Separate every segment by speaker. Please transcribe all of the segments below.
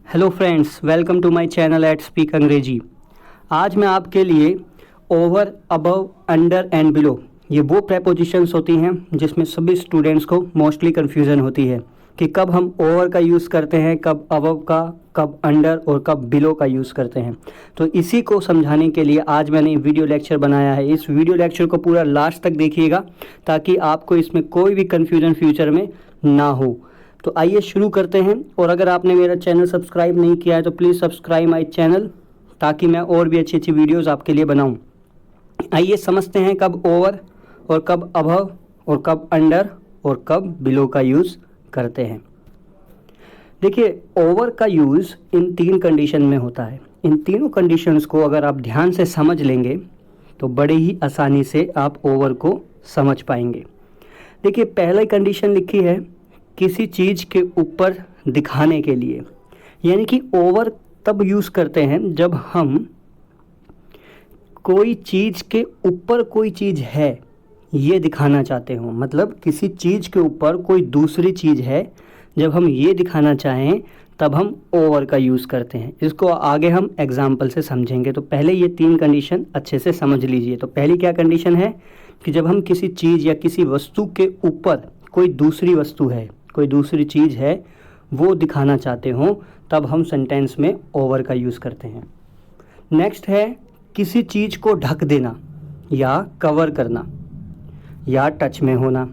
Speaker 1: Hello friends, welcome to my channel at speak अंग्रेजी। आज मैं आपके लिए over, above, under and below ये वो प्रेपोजिशंस होती हैं जिसमें सभी स्टूडेंट्स को मोस्टली कन्फ्यूज़न होती है कि कब हम ओवर का यूज़ करते हैं, कब अबव का, कब अंडर और कब बिलो का यूज़ करते हैं। तो इसी को समझाने के लिए आज मैंने वीडियो लेक्चर बनाया है। इस वीडियो लेक्चर को पूरा लास्ट तक देखिएगा ताकि आपको इसमें कोई भी कन्फ्यूज़न फ्यूचर में ना हो। तो आइए शुरू करते हैं। और अगर आपने मेरा चैनल सब्सक्राइब नहीं किया है तो प्लीज़ सब्सक्राइब माय चैनल ताकि मैं और भी अच्छी अच्छी वीडियोस आपके लिए बनाऊं। आइए समझते हैं कब ओवर और कब अबव और कब अंडर और कब बिलो का यूज़ करते हैं। देखिए, ओवर का यूज़ इन तीन कंडीशन में होता है। इन तीनों कंडीशंस को अगर आप ध्यान से समझ लेंगे तो बड़ी ही आसानी से आप ओवर को समझ पाएंगे। देखिए, पहला कंडीशन लिखी है किसी चीज़ के ऊपर दिखाने के लिए, यानी कि ओवर तब यूज़ करते हैं जब हम कोई चीज़ के ऊपर कोई चीज़ है ये दिखाना चाहते हो। मतलब किसी चीज़ के ऊपर कोई दूसरी चीज़ है, जब हम ये दिखाना चाहें तब हम ओवर का यूज़ करते हैं। इसको आगे हम एग्जाम्पल से समझेंगे। तो पहले ये तीन कंडीशन अच्छे से समझ लीजिए। तो पहली क्या कंडीशन है कि जब हम किसी चीज़ या किसी वस्तु के ऊपर कोई दूसरी वस्तु है, कोई दूसरी चीज़ है, वो दिखाना चाहते हो तब हम सेंटेंस में ओवर का यूज़ करते हैं। नेक्स्ट है किसी चीज़ को ढक देना या कवर करना या टच में होना।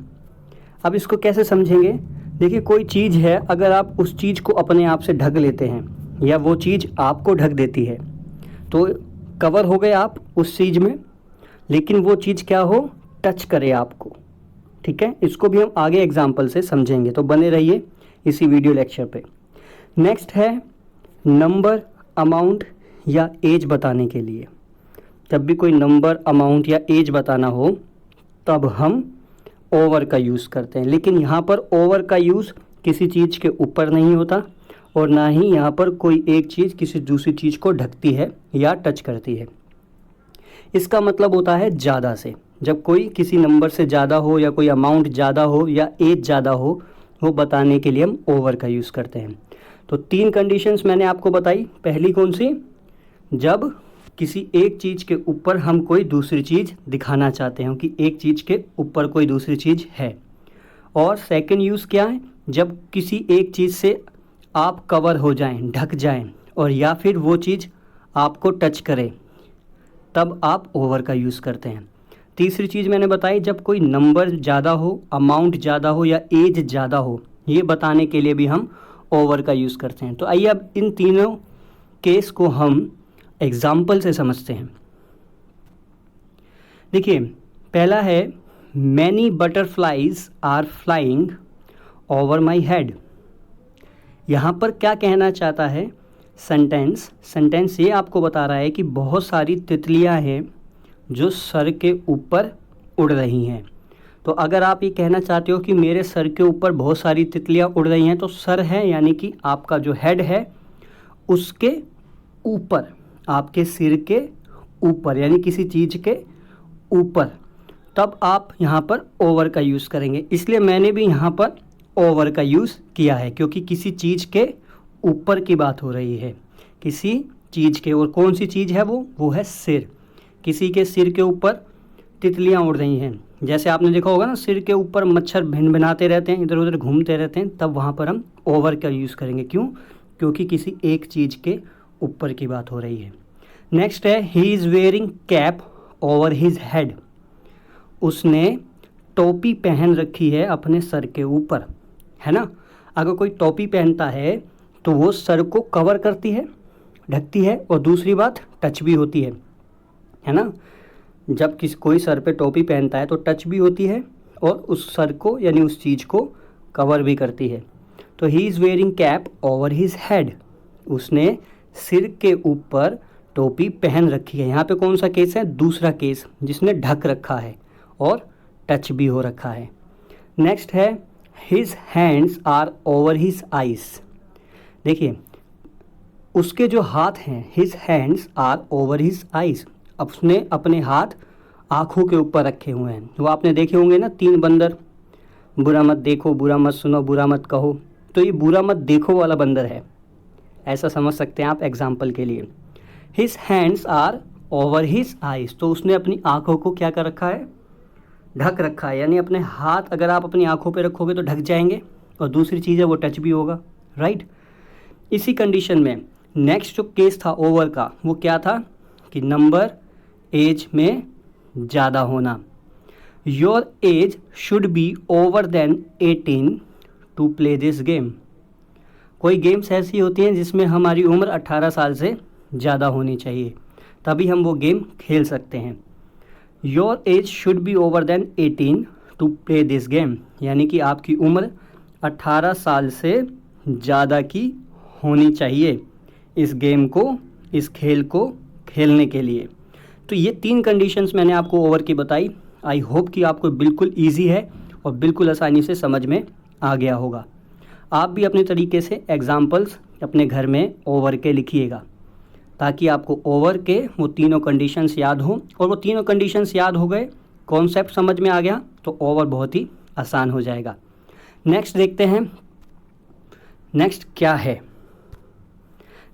Speaker 1: अब इसको कैसे समझेंगे? देखिए, कोई चीज़ है, अगर आप उस चीज़ को अपने आप से ढक लेते हैं या वो चीज़ आपको ढक देती है तो कवर हो गए आप उस चीज़ में, लेकिन वो चीज़ क्या हो, टच करे आपको। ठीक है, इसको भी हम आगे एग्जाम्पल से समझेंगे, तो बने रहिए इसी वीडियो लेक्चर पे। नेक्स्ट है नंबर, अमाउंट या एज बताने के लिए। जब भी कोई नंबर, अमाउंट या एज बताना हो तब हम ओवर का यूज़ करते हैं। लेकिन यहाँ पर ओवर का यूज़ किसी चीज़ के ऊपर नहीं होता और ना ही यहाँ पर कोई एक चीज़ किसी दूसरी चीज़ को ढकती है या टच करती है। इसका मतलब होता है ज़्यादा से। जब कोई किसी नंबर से ज़्यादा हो या कोई अमाउंट ज़्यादा हो या एज ज़्यादा हो, वो बताने के लिए हम ओवर का यूज़ करते हैं। तो तीन कंडीशंस मैंने आपको बताई। पहली कौन सी? जब किसी एक चीज़ के ऊपर हम कोई दूसरी चीज़ दिखाना चाहते हैं कि एक चीज़ के ऊपर कोई दूसरी चीज़ है। और सेकंड यूज़ क्या है? जब किसी एक चीज़ से आप कवर हो जाएं, ढक जाएं, और या फिर वो चीज़ आपको टच करे तब आप ओवर का यूज़ करते हैं। तीसरी चीज़ मैंने बताई, जब कोई नंबर ज़्यादा हो, अमाउंट ज़्यादा हो या एज ज़्यादा हो, ये बताने के लिए भी हम ओवर का यूज़ करते हैं। तो आइए अब इन तीनों केस को हम एग्जाम्पल से समझते हैं। देखिए, पहला है many butterflies are flying over my head. यहाँ पर क्या कहना चाहता है सेंटेंस ये आपको बता रहा है कि बहुत सारी तितलियाँ हैं जो सर के ऊपर उड़ रही हैं। तो अगर आप ये कहना चाहते हो कि मेरे सर के ऊपर बहुत सारी तितलियाँ उड़ रही हैं, तो सर है यानी कि आपका जो हेड है उसके ऊपर, आपके सिर के ऊपर, यानी किसी चीज़ के ऊपर, तब आप यहाँ पर ओवर का यूज़ करेंगे। इसलिए मैंने भी यहाँ पर ओवर का यूज़ किया है क्योंकि किसी चीज़ के ऊपर की बात हो रही है, किसी चीज़ के। और कौन सी चीज़ है वो है सिर। किसी के सिर के ऊपर तितलियाँ उड़ रही हैं। जैसे आपने देखा होगा ना, सिर के ऊपर मच्छर भिनभिनाते रहते हैं, इधर उधर घूमते रहते हैं, तब वहाँ पर हम ओवर का यूज़ करेंगे। क्यों? क्योंकि किसी एक चीज़ के ऊपर की बात हो रही है। नेक्स्ट है he is wearing cap over his head. उसने टोपी पहन रखी है अपने सर के ऊपर, है ना। अगर कोई टोपी पहनता है तो वो सर को कवर करती है, ढकती है, और दूसरी बात टच भी होती है ना। जब कोई सर पे टोपी पहनता है तो टच भी होती है और उस सर को यानी उस चीज़ को कवर भी करती है। तो he is wearing cap over his head. उसने सिर के ऊपर टोपी पहन रखी है। यहाँ पे कौन सा केस है? दूसरा केस, जिसने ढक रखा है और टच भी हो रखा है। नेक्स्ट है his hands are over his eyes. देखिए, उसके जो हाथ हैं, his hands are over his eyes. अब उसने अपने हाथ आँखों के ऊपर रखे हुए हैं। वो आपने देखे होंगे ना, 3 बंदर, बुरा मत देखो, बुरा मत सुनो, बुरा मत कहो। तो ये बुरा मत देखो वाला बंदर है, ऐसा समझ सकते हैं आप एग्जाम्पल के लिए। His hands are over his eyes, तो उसने अपनी आंखों को क्या कर रखा है, ढक रखा है, यानी अपने हाथ अगर आप अपनी आंखों पे रखोगे तो ढक जाएंगे, और दूसरी चीज़ है वो टच भी होगा, राइट। इसी कंडीशन में नेक्स्ट जो केस था ओवर का, वो क्या था कि नंबर एज में ज़्यादा होना। Your age should be over than 18 to play this game. कोई गेम्स ऐसी होती हैं जिसमें हमारी उम्र 18 साल से ज़्यादा होनी चाहिए, तभी हम वो गेम खेल सकते हैं। Your age should be over than 18 to play this game, यानी कि आपकी उम्र 18 साल से ज़्यादा की होनी चाहिए इस गेम को, इस खेल को खेलने के लिए। तो ये 3 कंडीशंस मैंने आपको ओवर की बताई। आई होप कि आपको बिल्कुल ईजी है और बिल्कुल आसानी से समझ में आ गया होगा। आप भी अपने तरीके से एग्जाम्पल्स अपने घर में ओवर के लिखिएगा, ताकि आपको ओवर के वो तीनों कंडीशंस याद हों, और वो तीनों कंडीशंस याद हो गए, कॉन्सेप्ट समझ में आ गया, तो ओवर बहुत ही आसान हो जाएगा। नेक्स्ट देखते हैं, नेक्स्ट क्या है।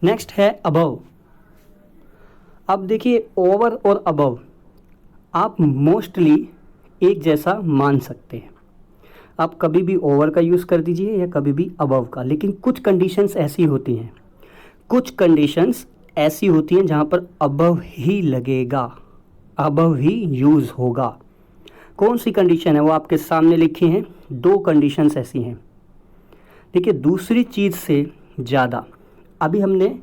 Speaker 1: नेक्स्ट है अबव। अब देखिए ओवर और अबव आप मोस्टली एक जैसा मान सकते हैं। आप कभी भी ओवर का यूज़ कर दीजिए या कभी भी अबव का, लेकिन कुछ कंडीशंस ऐसी होती हैं, कुछ कंडीशंस ऐसी होती हैं जहाँ पर अबव ही लगेगा, अबव ही यूज़ होगा। कौन सी कंडीशन है वो आपके सामने लिखी हैं। 2 कंडीशंस ऐसी हैं। देखिए दूसरी चीज़ से ज़्यादा, अभी हमने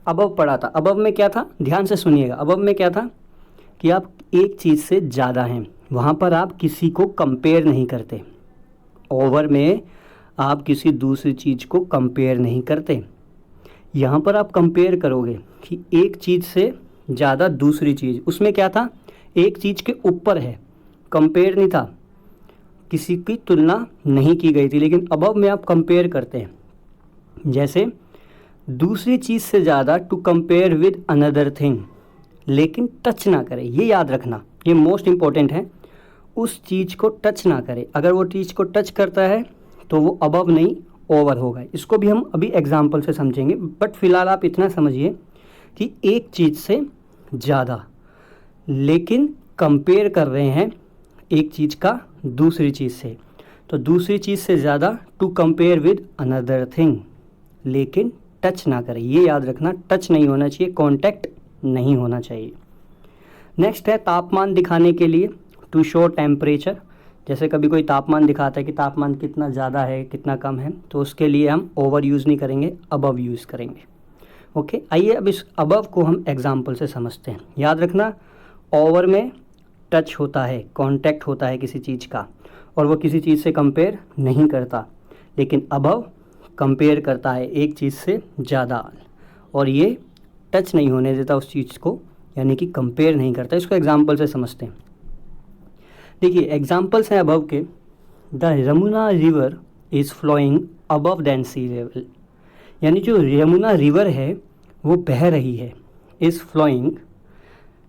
Speaker 1: अबव पढ़ा था। अबव में क्या था, ध्यान से सुनिएगा। अबव में क्या था कि आप एक चीज़ से ज़्यादा हैं, वहाँ पर आप किसी को कंपेयर नहीं करते। ओवर में आप किसी दूसरी चीज़ को कंपेयर नहीं करते। यहाँ पर आप कंपेयर करोगे कि एक चीज़ से ज़्यादा दूसरी चीज़, उसमें क्या था, एक चीज़ के ऊपर है, कंपेयर नहीं था, किसी की तुलना नहीं की गई थी। लेकिन अबव में आप कंपेयर करते हैं। जैसे दूसरी चीज़ से ज़्यादा to compare with another thing, लेकिन टच ना करें, ये याद रखना, ये मोस्ट इम्पॉर्टेंट है। उस चीज़ को टच ना करे, अगर वो चीज़ को टच करता है तो वो अबव नहीं ओवर होगा। इसको भी हम अभी एग्जाम्पल से समझेंगे, बट फिलहाल आप इतना समझिए कि एक चीज़ से ज़्यादा, लेकिन कंपेयर कर रहे हैं एक चीज़ का दूसरी चीज़ से, तो दूसरी चीज़ से ज़्यादा to compare with another thing, लेकिन टच ना करें, ये याद रखना, टच नहीं होना चाहिए, कांटेक्ट नहीं होना चाहिए। नेक्स्ट है तापमान दिखाने के लिए, टू शो टेम्परेचर। जैसे कभी कोई तापमान दिखाता है कि तापमान कितना ज़्यादा है कितना कम है, तो उसके लिए हम ओवर यूज़ नहीं करेंगे, अबव यूज़ करेंगे। ओके, आइए अब इस अबव को हम एग्जाम्पल से समझते हैं। याद रखना, ओवर में टच होता है, कांटेक्ट होता है किसी चीज़ का, और वो किसी चीज़ से कंपेयर नहीं करता, लेकिन अबव कंपेयर करता है एक चीज़ से ज़्यादा, और ये टच नहीं होने देता उस चीज़ को, यानी कि कंपेयर नहीं करता। इसको एग्जाम्पल से समझते हैं। देखिए एग्जाम्पल्स हैं अबव के। The Yamuna river is flowing above than sea level, यानी जो यमुना रिवर है वो बह रही है, is flowing,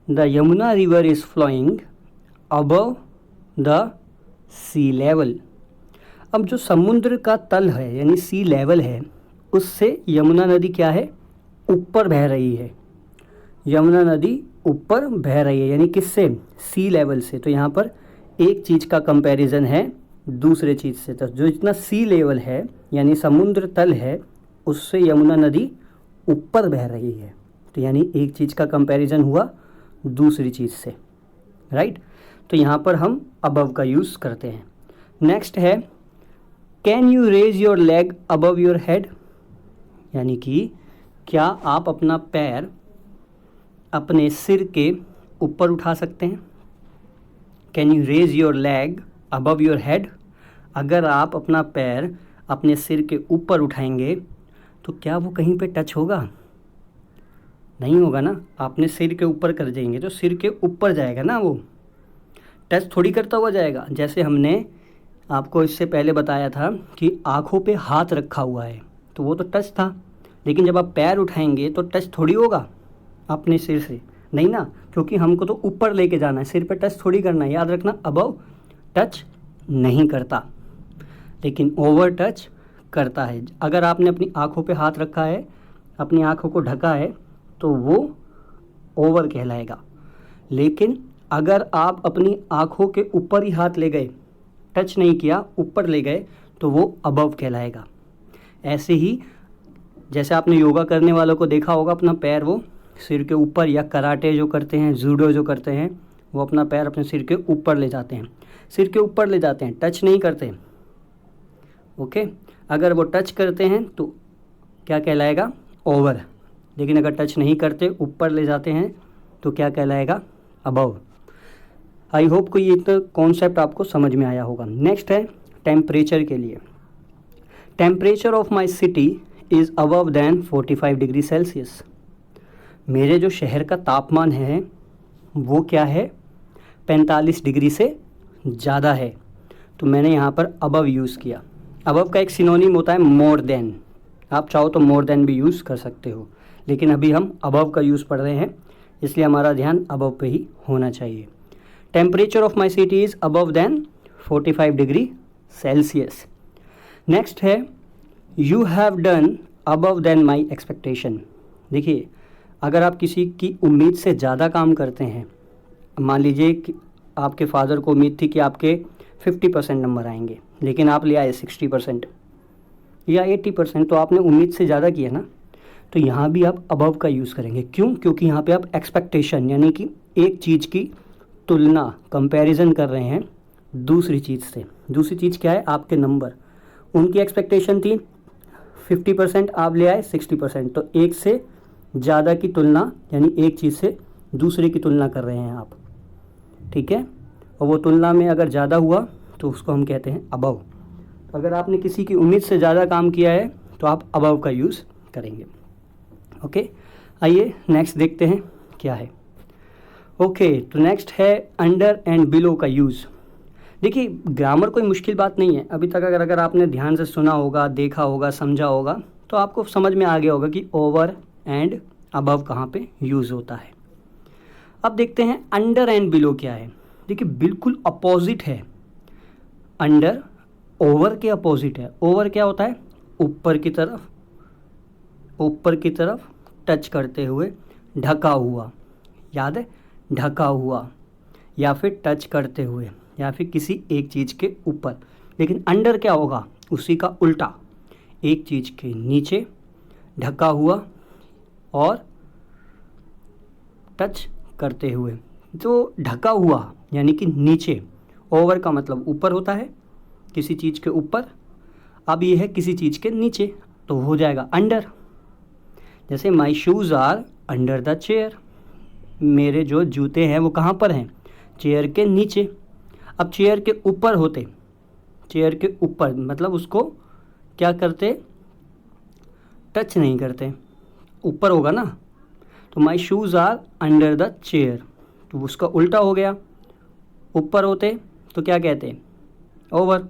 Speaker 1: the Yamuna river is flowing above the sea level. अब जो समुद्र का तल है यानी सी लेवल है, उससे यमुना नदी क्या है, ऊपर बह रही है। यमुना नदी ऊपर बह रही है, यानी किससे, सी लेवल से। तो यहाँ पर एक चीज़ का कंपैरिजन है दूसरे चीज़ से, तो जो जितना सी लेवल है यानी समुद्र तल है, उससे यमुना नदी ऊपर बह रही है, तो यानी एक चीज़ का कंपैरिजन हुआ दूसरी चीज़ से, राइट। तो यहाँ पर हम अबव का यूज़ करते हैं। नेक्स्ट है can you raise your leg above your head, यानी कि क्या आप अपना पैर अपने सिर के ऊपर उठा सकते हैं। Can you raise your leg above your head, अगर आप अपना पैर अपने सिर के ऊपर उठाएंगे तो क्या वो कहीं पे टच होगा, नहीं होगा ना। आपने सिर के ऊपर कर देंगे तो सिर के ऊपर जाएगा ना, वो टच थोड़ी करता हुआ जाएगा। जैसे हमने आपको इससे पहले बताया था कि आँखों पे हाथ रखा हुआ है, तो वो तो टच था, लेकिन जब आप पैर उठाएंगे तो टच थोड़ी होगा अपने सिर से, नहीं ना, क्योंकि हमको तो ऊपर लेके जाना है, सिर पे टच थोड़ी करना है। याद रखना, अबव टच नहीं करता, लेकिन ओवर टच करता है। अगर आपने अपनी आँखों पे हाथ रखा है, अपनी आँखों को ढका है तो वो ओवर कहलाएगा। लेकिन अगर आप अपनी आँखों के ऊपर ही हाथ ले गए, टच नहीं किया, ऊपर ले गए, तो वो अबव कहलाएगा। ऐसे ही जैसे आपने योगा करने वालों को देखा होगा, अपना पैर वो सिर के ऊपर, या कराटे जो करते हैं, जूडो जो करते हैं, वो अपना पैर अपने सिर के ऊपर ले जाते हैं, सिर के ऊपर ले जाते हैं, टच नहीं करते। ओके, अगर वो टच करते हैं तो क्या कहलाएगा? ओवर। लेकिन अगर टच नहीं करते, ऊपर ले जाते हैं, तो क्या कहलाएगा? अबव। आई होप को ये तो कॉन्सेप्ट आपको समझ में आया होगा। नेक्स्ट है टेम्परेचर के लिए। Temperature of my city is above than 45 degree Celsius. मेरे जो शहर का तापमान है वो क्या है? 45 डिग्री से ज़्यादा है। तो मैंने यहाँ पर अबव यूज़ किया। अबव का एक सिनोनिम होता है मोर देन। आप चाहो तो मोर देन भी यूज़ कर सकते हो, लेकिन अभी हम अबव का यूज़ पढ़ रहे हैं, इसलिए हमारा ध्यान अबव पे ही होना चाहिए। Temperature of my city is above than 45 degree Celsius. Next है you have done above than my expectation. देखिए, अगर आप किसी की उम्मीद से ज़्यादा काम करते हैं, मान लीजिए कि आपके फादर को उम्मीद थी कि आपके 50% नंबर आएंगे, लेकिन आप ले आए 60% या 80%, तो आपने उम्मीद से ज़्यादा किया ना, तो यहाँ भी आप अबव का यूज़ करेंगे। क्यों? क्योंकि यहाँ पे आप एक्सपेक्टेशन यानी कि एक चीज़ की तुलना, कंपैरिजन कर रहे हैं दूसरी चीज़ से। दूसरी चीज़ क्या है? आपके नंबर। उनकी एक्सपेक्टेशन थी 50%, आप ले आए 60%, तो एक से ज़्यादा की तुलना, यानी एक चीज़ से दूसरे की तुलना कर रहे हैं आप, ठीक है। और वो तुलना में अगर ज़्यादा हुआ तो उसको हम कहते हैं अबव। अगर आपने किसी की उम्मीद से ज़्यादा काम किया है तो आप अबव का यूज़ करेंगे। ओके, आइए नेक्स्ट देखते हैं क्या है। ओके, तो नेक्स्ट है अंडर एंड बिलो का यूज़। देखिए, ग्रामर कोई मुश्किल बात नहीं है। अभी तक अगर आपने ध्यान से सुना होगा, देखा होगा, समझा होगा, तो आपको समझ में आ गया होगा कि ओवर एंड अबव कहाँ पे यूज़ होता है। अब देखते हैं अंडर एंड बिलो क्या है। देखिए, बिल्कुल अपोजिट है। अंडर ओवर के अपोजिट है। ओवर क्या होता है? ऊपर की तरफ, ऊपर की तरफ टच करते हुए, ढका हुआ। याद है? ढका हुआ, या फिर टच करते हुए, या फिर किसी एक चीज़ के ऊपर। लेकिन अंडर क्या होगा? उसी का उल्टा, एक चीज़ के नीचे, ढका हुआ और टच करते हुए। तो ढका हुआ यानी कि नीचे, ओवर का मतलब ऊपर होता है, किसी चीज़ के ऊपर। अब ये है किसी चीज़ के नीचे, तो हो जाएगा अंडर। जैसे my shoes are under the chair. मेरे जो जूते हैं वो कहाँ पर हैं? चेयर के नीचे। अब चेयर के ऊपर होते, चेयर के ऊपर मतलब उसको क्या करते? टच नहीं करते, ऊपर होगा ना। तो my shoes are under the chair, तो उसका उल्टा हो गया। ऊपर होते तो क्या कहते? ओवर।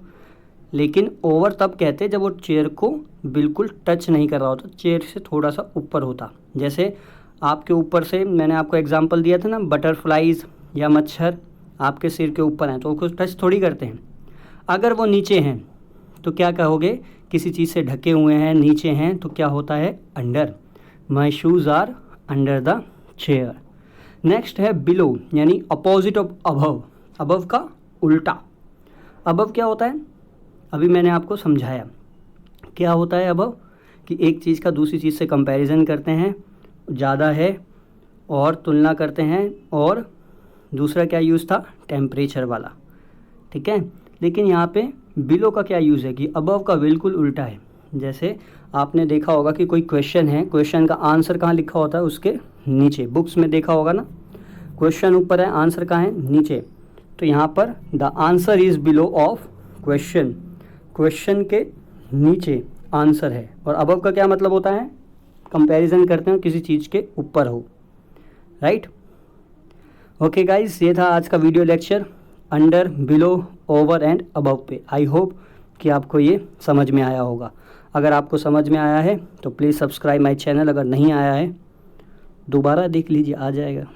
Speaker 1: लेकिन ओवर तब कहते जब वो चेयर को बिल्कुल टच नहीं कर रहा होता, चेयर से थोड़ा सा ऊपर होता। जैसे आपके ऊपर से, मैंने आपको एग्जांपल दिया था ना, बटरफ्लाइज या मच्छर आपके सिर के ऊपर हैं तो उसको टच थोड़ी करते हैं। अगर वो नीचे हैं तो क्या कहोगे? किसी चीज़ से ढके हुए हैं, नीचे हैं, तो क्या होता है? Under. My shoes are under the chair. Next है बिलो, यानी अपोजिट ऑफ अबव। अबव का उल्टा। अबव क्या होता है? अभी मैंने आपको समझाया क्या होता है अबव, कि एक चीज़ का दूसरी चीज़ से कंपैरिजन करते हैं, ज़्यादा है, और तुलना करते हैं। और दूसरा क्या यूज़ था? टेम्परेचर वाला, ठीक है। लेकिन यहाँ पे बिलो का क्या यूज़ है कि अबव का बिल्कुल उल्टा है। जैसे आपने देखा होगा कि कोई क्वेश्चन है, क्वेश्चन का आंसर कहाँ लिखा होता है? उसके नीचे। बुक्स में देखा होगा ना, क्वेश्चन ऊपर है, आंसर कहाँ है? नीचे। तो यहाँ पर the answer is below of question. Question के नीचे आंसर है। और अबव का क्या मतलब होता है? कंपैरिजन करते हो, किसी चीज़ के ऊपर हो, राइट। ओके गाइस, ये था आज का video lecture under, below, over and above पे। आई होप कि आपको ये समझ में आया होगा। अगर आपको समझ में आया है तो प्लीज़ सब्सक्राइब माय चैनल। अगर नहीं आया है दोबारा देख लीजिए, आ जाएगा।